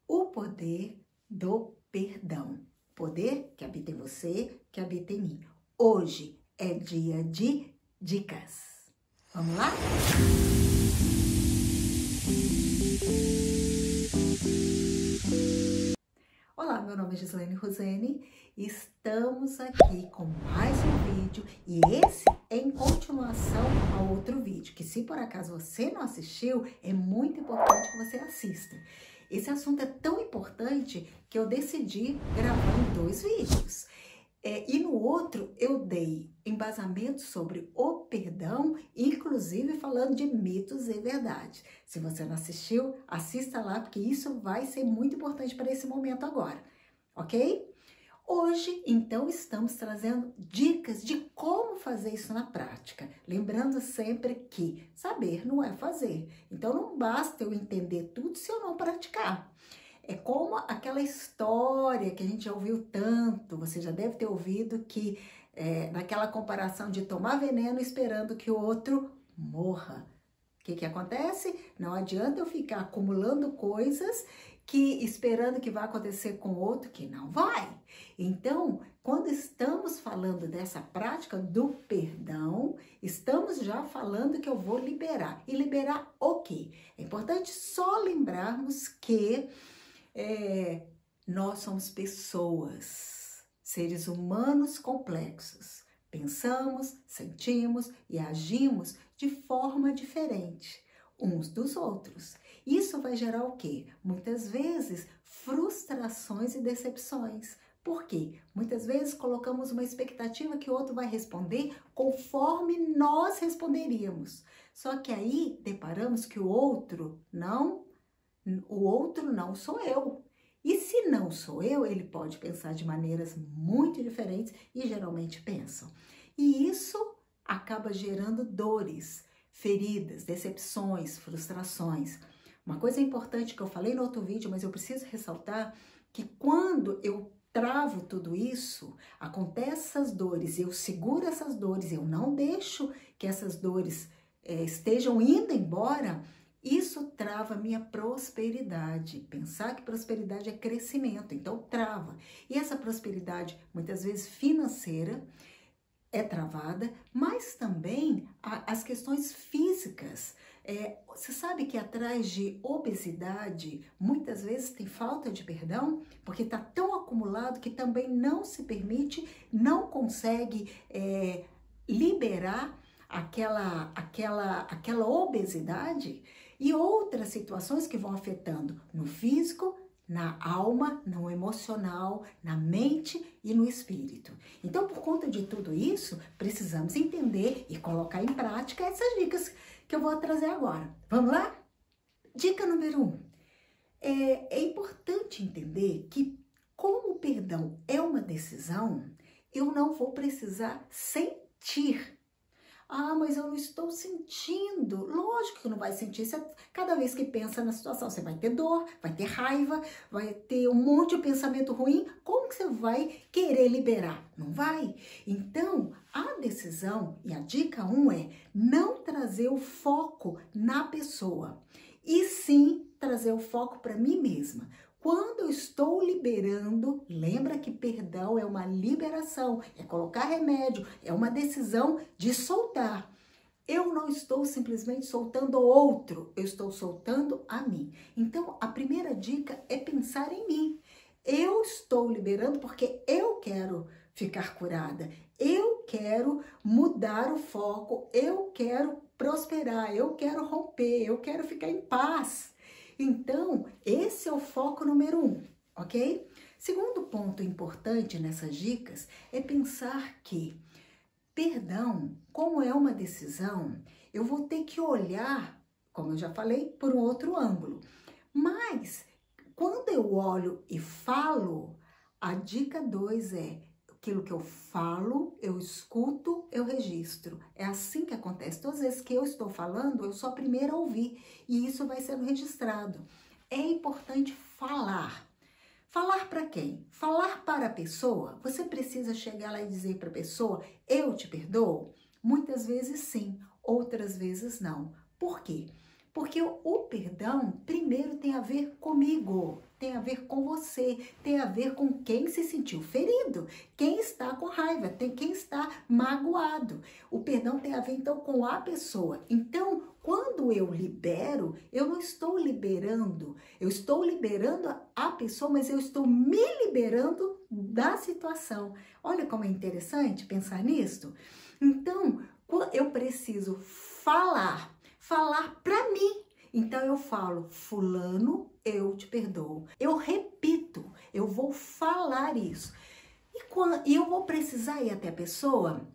o poder do perdão. Poder que habita em você, que habita em mim. Hoje é dia de dicas. Vamos lá? Olá, meu nome é Gislaine Rosene e estamos aqui com mais um vídeo e esse é em continuação ao outro vídeo, que se por acaso você não assistiu, é muito importante que você assista. Esse assunto é tão importante que eu decidi gravar em 2 vídeos. E no outro eu dei embasamento sobre o perdão, inclusive falando de mitos e verdades. Se você não assistiu, assista lá, porque isso vai ser muito importante para esse momento agora, ok? Hoje, então, estamos trazendo dicas de como fazer isso na prática. Lembrando sempre que saber não é fazer. Então, não basta eu entender tudo se eu não praticar. É como aquela história que a gente já ouviu tanto, você já deve ter ouvido que naquela comparação de tomar veneno esperando que o outro morra. O que acontece? Não adianta eu ficar acumulando coisas esperando que vai acontecer com o outro que não vai. Então, quando estamos falando dessa prática do perdão, estamos já falando que eu vou liberar. E liberar o quê? É importante só lembrarmos que nós somos pessoas, seres humanos complexos. Pensamos, sentimos e agimos de forma diferente uns dos outros. Isso vai gerar o quê? Muitas vezes frustrações e decepções. Por quê? Muitas vezes colocamos uma expectativa que o outro vai responder conforme nós responderíamos. Só que aí deparamos que o outro não sou eu. E se não sou eu, ele pode pensar de maneiras muito diferentes e geralmente pensam. E isso acaba gerando dores, feridas, decepções, frustrações. Uma coisa importante que eu falei no outro vídeo, mas eu preciso ressaltar, que quando eu travo tudo isso, acontecem essas dores, eu seguro essas dores, eu não deixo que essas dores estejam indo embora, isso trava minha prosperidade. Pensar que prosperidade é crescimento, então trava. E essa prosperidade, muitas vezes financeira, é travada, mas também as questões físicas. Você sabe que atrás de obesidade, muitas vezes tem falta de perdão, porque está tão acumulado que também não se permite, não consegue liberar aquela obesidade e outras situações que vão afetando no físico, na alma, no emocional, na mente e no espírito. Então, por conta de tudo isso, precisamos entender e colocar em prática essas dicas que eu vou trazer agora. Vamos lá? Dica número 1. É importante entender que, como o perdão é uma decisão, eu não vou precisar sentir. Ah, mas eu não estou sentindo. Lógico que não vai sentir. Cada vez que pensa na situação, você vai ter dor, vai ter raiva, vai ter um monte de pensamento ruim. Como que você vai querer liberar? Não vai? Então, a decisão e a dica 1 é não trazer o foco na pessoa, e sim trazer o foco para mim mesma. Quando eu estou liberando, lembra que perdão é uma liberação, é colocar remédio, é uma decisão de soltar. Eu não estou simplesmente soltando o outro, eu estou soltando a mim. Então, a primeira dica é pensar em mim. Eu estou liberando porque eu quero ficar curada, eu quero mudar o foco, eu quero prosperar, eu quero romper, eu quero ficar em paz. Então, esse é o foco número 1, ok? Segundo ponto importante nessas dicas é pensar que perdão, como é uma decisão, eu vou ter que olhar, como eu já falei, por um outro ângulo. Mas, quando eu olho e falo, a dica 2 é aquilo que eu falo, eu escuto, eu registro. É assim que acontece. Todas as vezes que eu estou falando, eu sou a primeira a ouvir e isso vai sendo registrado. É importante falar. Falar para quem? Falar para a pessoa. Você precisa chegar lá e dizer para a pessoa, eu te perdoo? Muitas vezes sim, outras vezes não. Por quê? Porque o perdão, primeiro, tem a ver comigo, tem a ver com você, tem a ver com quem se sentiu ferido, quem está com raiva, quem está magoado. O perdão tem a ver, então, com a pessoa. Então, quando eu libero, eu não estou liberando, eu estou liberando a pessoa, mas eu estou me liberando da situação. Olha como é interessante pensar nisso. Então, eu preciso falar para mim. Então eu falo, fulano, eu te perdoo. Eu repito, eu vou falar isso. E eu vou precisar ir até a pessoa?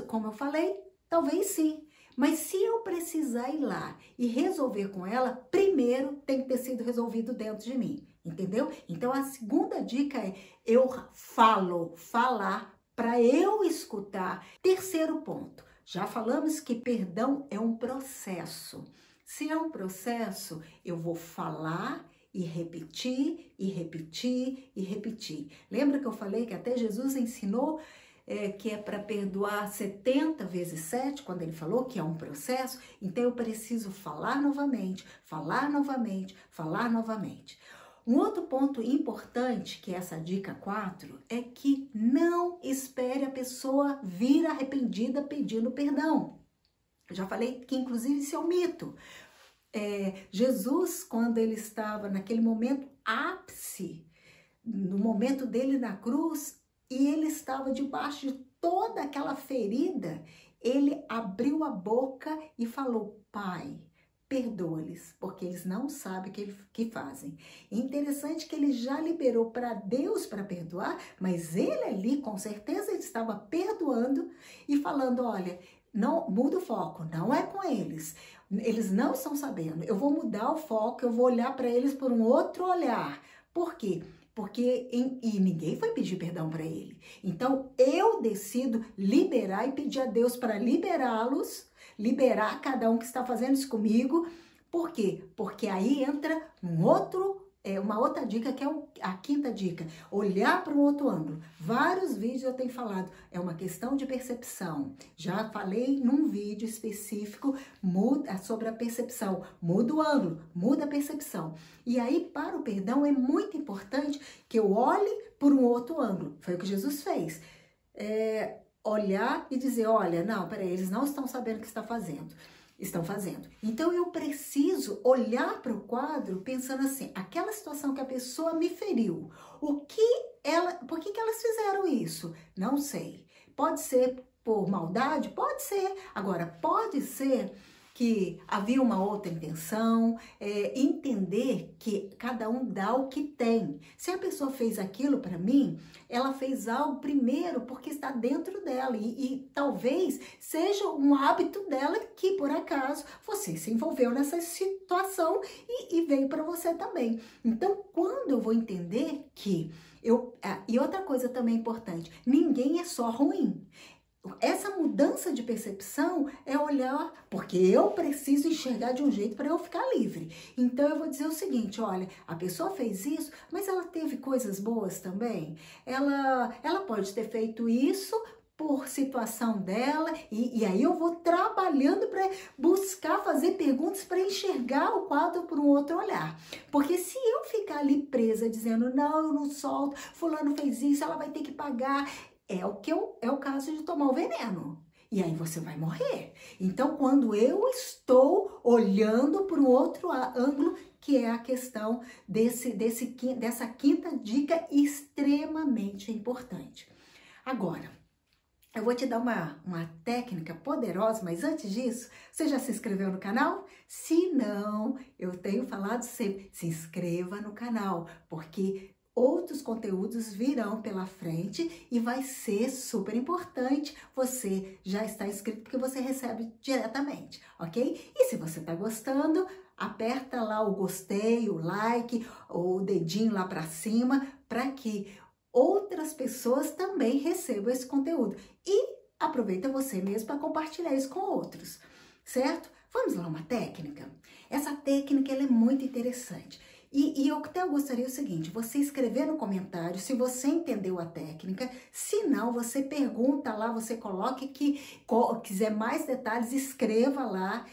Como eu falei, talvez sim. Mas se eu precisar ir lá e resolver com ela, primeiro tem que ter sido resolvido dentro de mim, entendeu? Então a segunda dica é eu falar para eu escutar. Terceiro ponto, já falamos que perdão é um processo. Se é um processo, eu vou falar e repetir, e repetir, e repetir. Lembra que eu falei que até Jesus ensinou que é para perdoar 70 vezes 7, quando ele falou que é um processo? Então eu preciso falar novamente, falar novamente, falar novamente. Um outro ponto importante, que é essa dica 4, é que não espere a pessoa vir arrependida pedindo perdão. Eu já falei que, inclusive, isso é um mito. Jesus, quando ele estava naquele momento ápice, no momento dele na cruz, e ele estava debaixo de toda aquela ferida, ele abriu a boca e falou, Pai, perdoa-lhes, porque eles não sabem o que fazem. E interessante que ele já liberou para Deus para perdoar, mas ele ali, com certeza, ele estava perdoando e falando, olha, não muda o foco, não é com eles. Eles não estão sabendo. Eu vou mudar o foco, eu vou olhar para eles por um outro olhar. Por quê? Porque ninguém foi pedir perdão para ele. Então, eu decido liberar e pedir a Deus para liberá-los, liberar cada um que está fazendo isso comigo. Por quê? Porque aí entra uma outra dica, que é a quinta dica, olhar para um outro ângulo. Vários vídeos eu tenho falado, é uma questão de percepção. Já falei num vídeo específico sobre a percepção. Muda o ângulo, muda a percepção. E aí, para o perdão, é muito importante que eu olhe por um outro ângulo. Foi o que Jesus fez. Olhar e dizer, olha, não, peraí, eles não estão sabendo o que estão fazendo. Então eu preciso olhar para o quadro pensando assim, aquela situação que a pessoa me feriu, por que elas fizeram isso? Não sei. Pode ser por maldade? Pode ser. Agora, pode ser que havia uma outra intenção, entender que cada um dá o que tem. Se a pessoa fez aquilo para mim, ela fez algo primeiro porque está dentro dela e talvez seja um hábito dela que por acaso você se envolveu nessa situação e veio para você também. Então, quando eu vou entender que e outra coisa também importante, ninguém é só ruim. Essa mudança de percepção é olhar, porque eu preciso enxergar de um jeito para eu ficar livre. Então eu vou dizer o seguinte, olha, a pessoa fez isso, mas ela teve coisas boas também. Ela pode ter feito isso por situação dela, e aí eu vou trabalhando para buscar fazer perguntas para enxergar o quadro por um outro olhar. Porque se eu ficar ali presa dizendo, não, eu não solto, fulano fez isso, ela vai ter que pagar, é o caso de tomar o veneno. E aí você vai morrer. Então, quando eu estou olhando para um outro ângulo, que é a questão dessa quinta dica extremamente importante. Agora, eu vou te dar uma técnica poderosa, mas antes disso, você já se inscreveu no canal? Se não, eu tenho falado sempre, se inscreva no canal, porque outros conteúdos virão pela frente e vai ser super importante você já estar inscrito, porque você recebe diretamente, ok? E se você tá gostando, aperta lá o gostei, o like, o dedinho lá para cima, para que outras pessoas também recebam esse conteúdo. E aproveita você mesmo para compartilhar isso com outros, certo? Vamos lá, uma técnica? Essa técnica ela é muito interessante. E eu até gostaria o seguinte, você escrever no comentário se você entendeu a técnica, se não, você pergunta lá, você coloque que quiser mais detalhes, escreva lá.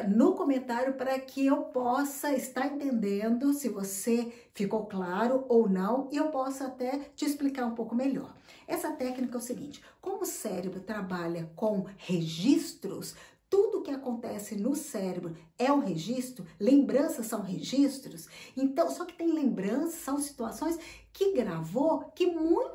no comentário para que eu possa estar entendendo se você ficou claro ou não e eu possa até te explicar um pouco melhor. Essa técnica é o seguinte: como o cérebro trabalha com registros, tudo que acontece no cérebro é um registro, lembranças são registros, então, só que tem lembranças, são situações que gravou que muito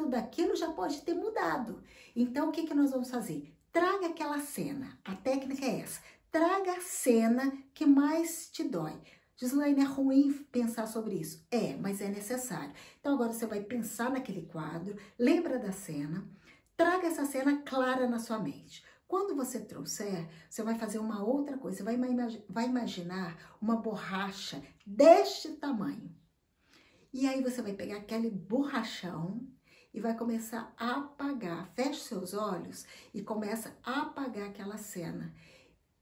daquilo já pode ter mudado. Então, o que nós vamos fazer? Traga aquela cena, a técnica é essa, traga a cena que mais te dói. Gislaine, é ruim pensar sobre isso? É, mas é necessário. Então, agora você vai pensar naquele quadro, lembra da cena, traga essa cena clara na sua mente. Quando você trouxer, você vai fazer uma outra coisa, você vai imaginar uma borracha deste tamanho. E aí você vai pegar aquele borrachão e vai começar a apagar. Feche seus olhos e começa a apagar aquela cena.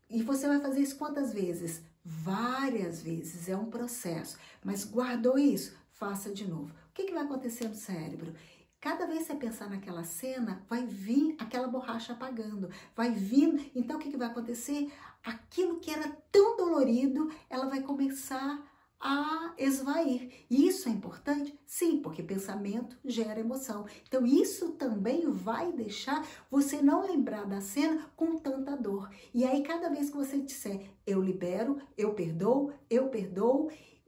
E você vai fazer isso quantas vezes? Várias vezes, é um processo. Mas guardou isso? Faça de novo. O que vai acontecer no cérebro? Cada vez que você pensar naquela cena, vai vir aquela borracha apagando, vai vindo. Então, o que vai acontecer? Aquilo que era tão dolorido, ela vai começar a esvair. E isso é importante? Sim, porque pensamento gera emoção. Então, isso também vai deixar você não lembrar da cena com tanta dor. E aí, cada vez que você disser, eu libero, eu perdoo,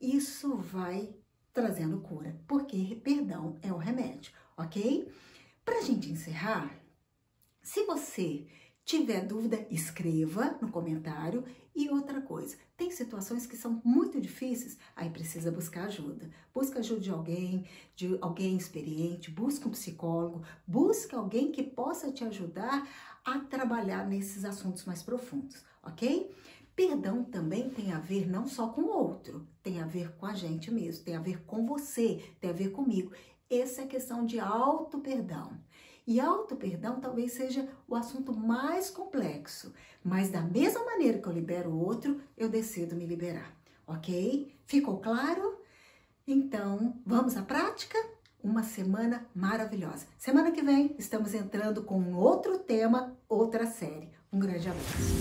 isso vai trazendo cura, porque perdão é o remédio, ok? Pra gente encerrar, se você tiver dúvida, escreva no comentário. E outra coisa, tem situações que são muito difíceis, aí precisa buscar ajuda. Busca ajuda de alguém experiente, busca um psicólogo, busca alguém que possa te ajudar a trabalhar nesses assuntos mais profundos, ok? Perdão também tem a ver não só com o outro, tem a ver com a gente mesmo, tem a ver com você, tem a ver comigo. Essa é a questão de auto-perdão. E auto-perdão talvez seja o assunto mais complexo, mas da mesma maneira que eu libero o outro, eu decido me liberar, ok? Ficou claro? Então, vamos à prática? Uma semana maravilhosa. Semana que vem estamos entrando com um outro tema, outra série. Um grande abraço.